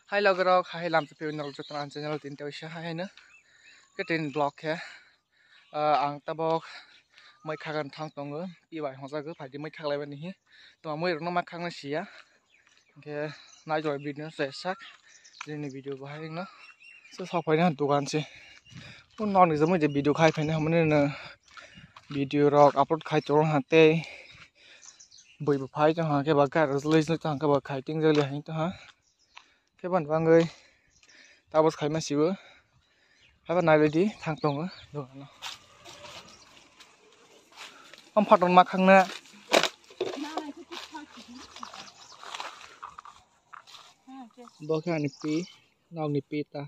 Hai logrok hai lam te pin rok jotan channel tin te sha hai na ke tin blog ke ang tabok mai khagan thang tongo pi bai hosa go phai di mai khaglai bani hi to moi rok no ma khang na sia ke nai joy video se sak jeni video ba hai na so so phai na dukan se un non ni jamoi je video khai phai na hamne na video rok upload khai chor ha te bui bu phai cho ha ke ba ka release no chang ka ba khai ting je le hai to ha ke ban wang ơi tao bớt khai mà xíu hai bạn này lấy đi thang tông á được nó ông phật đồng mặc khăng nè bố khai nipi nào nipi ta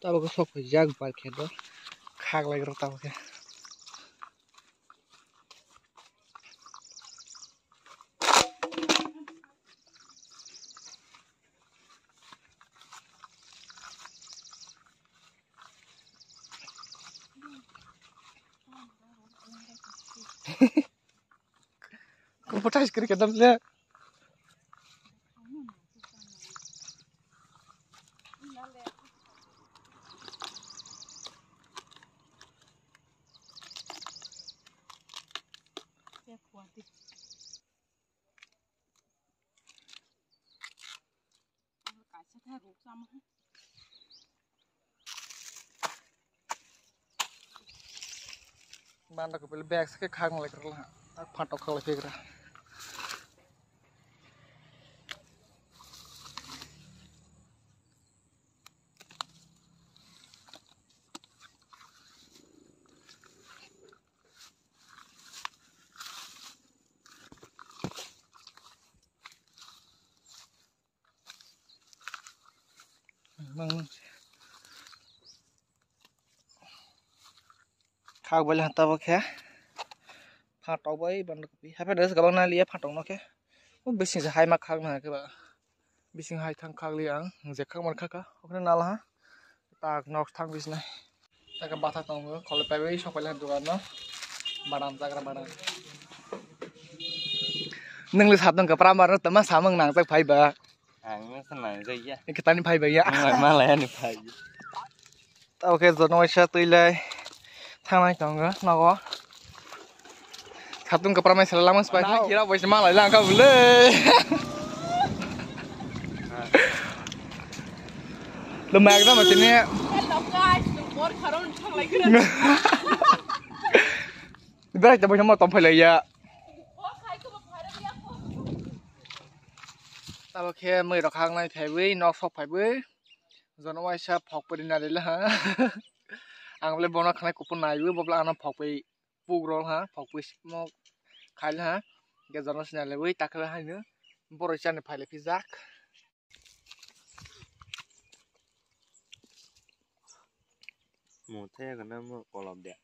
tao có sọc phải giang phải kẹt đó khác lại cái tao kìa không có trái cái đâm lên ban đầu cái bag cái khang lại cái là phạt đọc lại cái khao bây giờ tao khe phạt tao với ban đầu hai phải đứa các bạn này lia phạt tao nó khe không biết sinh hai mặt khang này các bạn biết sinh hai thằng khang liang dễ khang mặt khang cả ok nào là ta nóc thang biết này ta cái bát thang tao nữa kalau pakai shop bây giờ dukan nó badan ta cái badan nâng lên tháp tông cái pram baru teman sama nang tak phai ba ang senang saja kita ni phai ba ya malah ni phai ok rồi nói sao tôi lại thang này tông cái nó có tháp tông cái pram này selalu mas phai kira boleh semang lại lang kau boleh lemah kita macam ni Ibarat kita boleh mau tampil ya. Tao khe mười đọc hàng này thấy với nó phọc phải với rồi nó quay xa phọc bên này đấy là hả ăn lên bọn nó khai cục này với bọn nó phọc bị vu rồi hả phọc bị một khai là hả cái rồi nó sẽ là với tắc là hai nữa bọn nó chân phải là pizza một thế còn nó có làm đẹp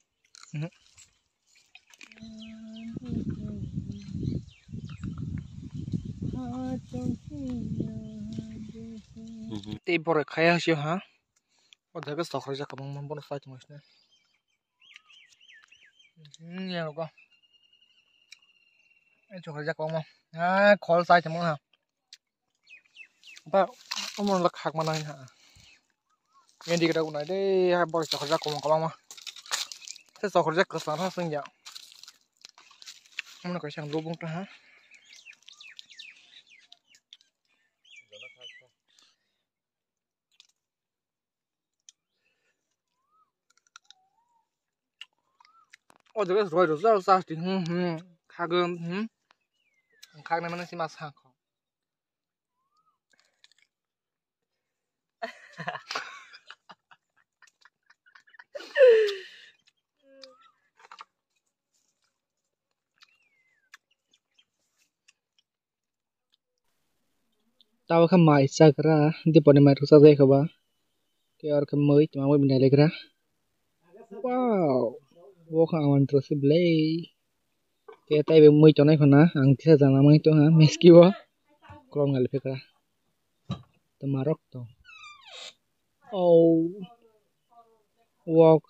Tây bò rồi khai hả hả có thể cái sọc rồi ra cả mong bọn nó sai trong này nghe được không anh chụp ra con không khó sai trong mong hả ba ông muốn lắc hạt mà này hả nghe đi cái đâu này đấy hai bò sọc ra con mà thế sọc ra cái sọc nó xinh dạo ông nó cái sang lúa bông ta hả ôi cái rồi sao sao thì khá gơm khá này nó sẽ mà sang không tao khăm mai sa kra di pone mai rusa deh kaba ke or khăm mai cuma mau bina legra wow wo khang awan terus blay ke tai be mai chonai khona ang thisa jana mai to ha meski wa krom ngal fekra tamarok to oh walk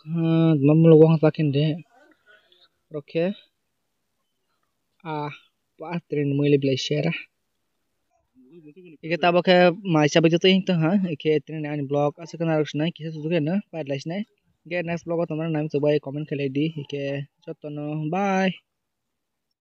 mamlo wang sakin de okay ah pa tren mai le blay share Ike tabok ke maisa begitu tuh itu ha. Ike tren ani blog asa kan harus naik kisah tuh kan na. Pai next blog atau mana nami coba comment kali di. Ike jotono bye.